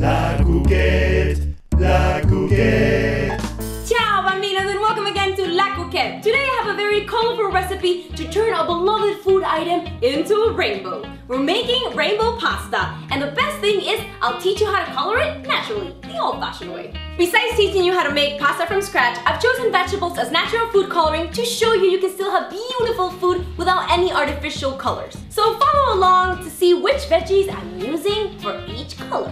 La Cooquette, La Cooquette. Ciao bambinos and welcome again to La Cooquette. Today I have a very colorful recipe to turn a beloved food item into a rainbow. We're making rainbow pasta, and the best thing is I'll teach you how to color it naturally, the old-fashioned way. Besides teaching you how to make pasta from scratch, I've chosen vegetables as natural food coloring to show you can still have beautiful food without any artificial colors. So follow along to see which veggies I'm using for each color.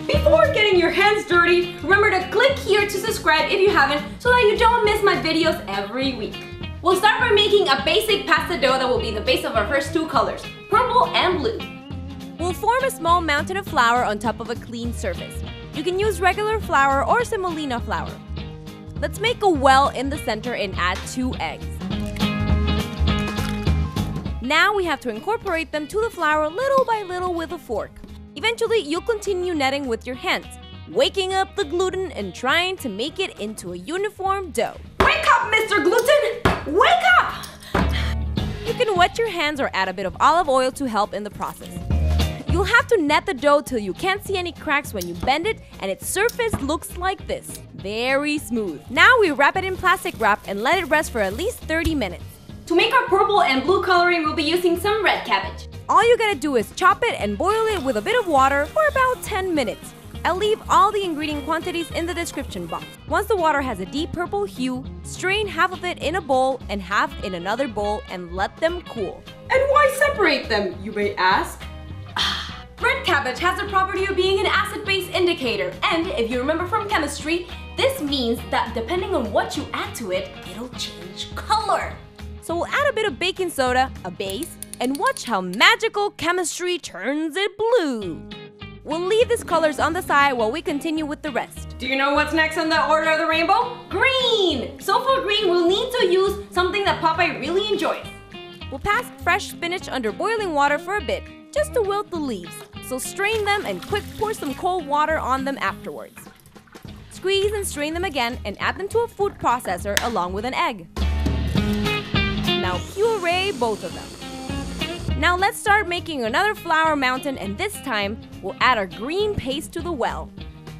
Before getting your hands dirty, remember to click here to subscribe if you haven't so that you don't miss my videos every week. We'll start by making a basic pasta dough that will be the base of our first two colors, purple and blue. We'll form a small mountain of flour on top of a clean surface. You can use regular flour or semolina flour. Let's make a well in the center and add 2 eggs. Now we have to incorporate them to the flour little by little with a fork. Eventually, you'll continue kneading with your hands, waking up the gluten and trying to make it into a uniform dough. Wake up, Mr. Gluten! Wake up! You can wet your hands or add a bit of olive oil to help in the process. You'll have to net the dough till you can't see any cracks when you bend it and its surface looks like this, very smooth. Now we wrap it in plastic wrap and let it rest for at least 30 minutes. To make our purple and blue coloring, we'll be using some red cabbage. All you gotta do is chop it and boil it with a bit of water for about 10 minutes. I'll leave all the ingredient quantities in the description box. Once the water has a deep purple hue, strain half of it in a bowl and half in another bowl and let them cool. And why separate them, you may ask? Red cabbage has the property of being an acid-base indicator, and if you remember from chemistry, this means that depending on what you add to it, it'll change color. So we'll add a bit of baking soda, a base, and watch how magical chemistry turns it blue. We'll leave these colors on the side while we continue with the rest. Do you know what's next on the order of the rainbow? Green! So for green, we'll need to use something that Popeye really enjoys. We'll pass fresh spinach under boiling water for a bit, just to wilt the leaves. So strain them and quick pour some cold water on them afterwards. Squeeze and strain them again and add them to a food processor along with an egg. Now puree both of them. Now let's start making another flour mountain, and this time we'll add our green paste to the well.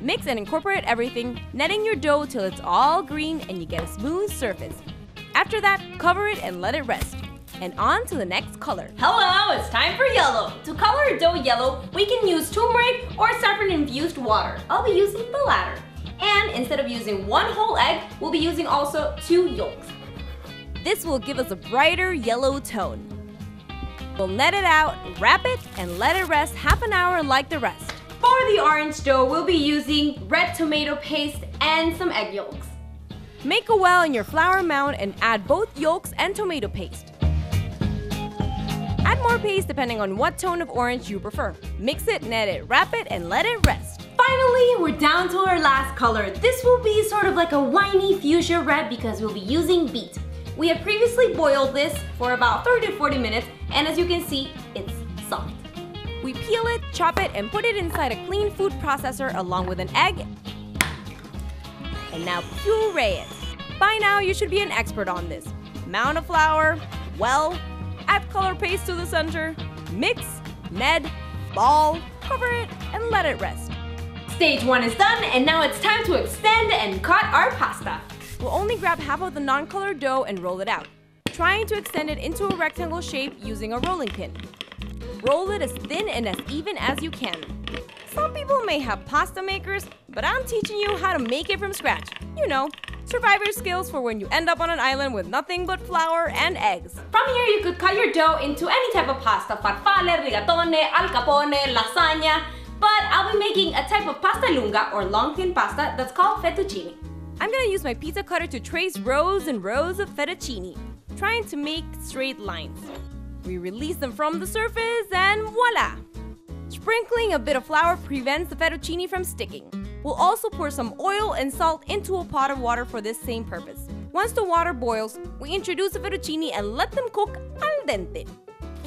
Mix and incorporate everything, netting your dough till it's all green and you get a smooth surface. After that, cover it and let it rest. And on to the next color. Hello, it's time for yellow. To color a dough yellow, we can use turmeric or saffron-infused water. I'll be using the latter. And instead of using 1 whole egg, we'll be using also 2 yolks. This will give us a brighter yellow tone. We'll net it out, wrap it, and let it rest half an hour like the rest. For the orange dough, we'll be using red tomato paste and some egg yolks. Make a well in your flour mound and add both yolks and tomato paste. Add more paste depending on what tone of orange you prefer. Mix it, net it, wrap it, and let it rest. Finally, we're down to our last color. This will be sort of like a winey fuchsia red because we'll be using beet. We had previously boiled this for about 30 to 40 minutes, and as you can see, it's soft. We peel it, chop it, and put it inside a clean food processor along with an egg. And now puree it. By now, you should be an expert on this. Mound of flour, well, add color paste to the center, mix, knead, ball, cover it, and let it rest. Stage 1 is done, and now it's time to extend and cut our pasta. We'll only grab half of the non-colored dough and roll it out, trying to extend it into a rectangle shape using a rolling pin. Roll it as thin and as even as you can. Some people may have pasta makers, but I'm teaching you how to make it from scratch. You know, survivor skills for when you end up on an island with nothing but flour and eggs. From here, you could cut your dough into any type of pasta: farfalle, rigatone, al capone, lasagna. But I'll be making a type of pasta lunga or long thin pasta that's called fettuccine. I'm gonna use my pizza cutter to trace rows and rows of fettuccine, trying to make straight lines. We release them from the surface and voila! Sprinkling a bit of flour prevents the fettuccine from sticking. We'll also pour some oil and salt into a pot of water for this same purpose. Once the water boils, we introduce the fettuccine and let them cook al dente.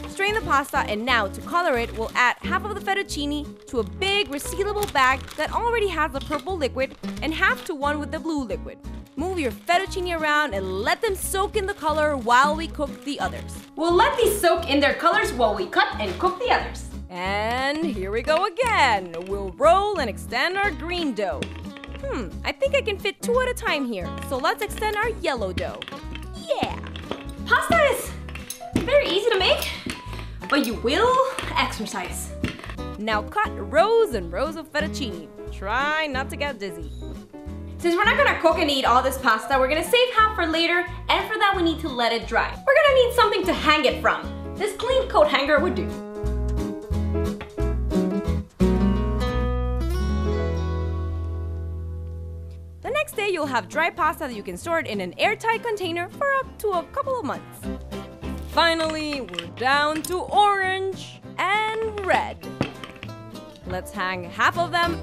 Strain the pasta, and now to color it, we'll add half of the fettuccine to a big resealable bag that already has the purple liquid and half to one with the blue liquid. Move your fettuccine around and let them soak in the color while we cook the others. We'll let these soak in their colors while we cut and cook the others. And here we go again. We'll roll and extend our green dough. I think I can fit 2 at a time here. So let's extend our yellow dough. Yeah! Pasta is very easy to make, but you will exercise. Now cut rows and rows of fettuccine. Try not to get dizzy. Since we're not gonna cook and eat all this pasta, we're gonna save half for later, and for that we need to let it dry. We're gonna need something to hang it from. This clean coat hanger would do. The next day you'll have dry pasta that you can store it in an airtight container for up to a couple of months. Finally, we're down to orange and red. Let's hang half of them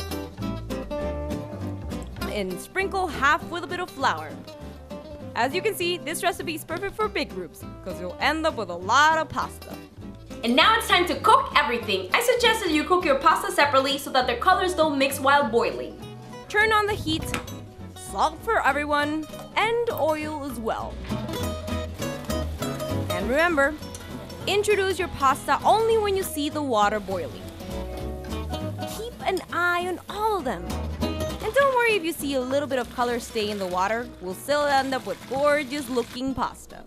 and sprinkle half with a bit of flour. As you can see, this recipe is perfect for big groups because you'll end up with a lot of pasta. And now it's time to cook everything. I suggest that you cook your pasta separately so that their colors don't mix while boiling. Turn on the heat, salt for everyone, and oil as well. And remember, introduce your pasta only when you see the water boiling. Keep an eye on all of them. And don't worry if you see a little bit of color stay in the water, we'll still end up with gorgeous looking pasta.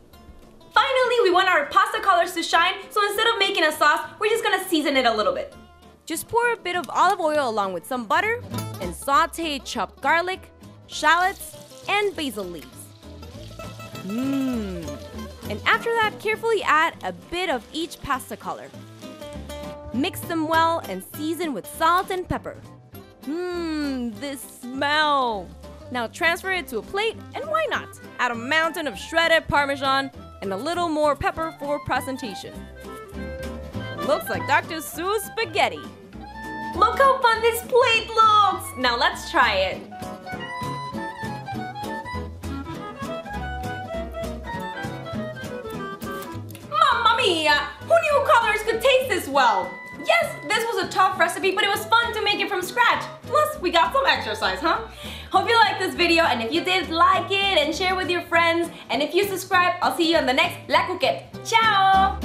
Finally, we want our pasta colors to shine, so instead of making a sauce, we're just gonna season it a little bit. Just pour a bit of olive oil along with some butter and saute chopped garlic, shallots, and basil leaves. And after that, carefully add a bit of each pasta color. Mix them well and season with salt and pepper. This smell! Now transfer it to a plate, and why not? Add a mountain of shredded parmesan and a little more pepper for presentation. Looks like Dr. Seuss spaghetti. Look how fun this plate looks! Now let's try it. Mamma mia! Who knew colors could taste this well? Yes, this was a tough recipe, but it was fun to make it from scratch. Plus, we got some exercise, huh? Hope you liked this video, and if you did, like it and share with your friends. And if you subscribe, I'll see you on the next La Cooquette. Ciao!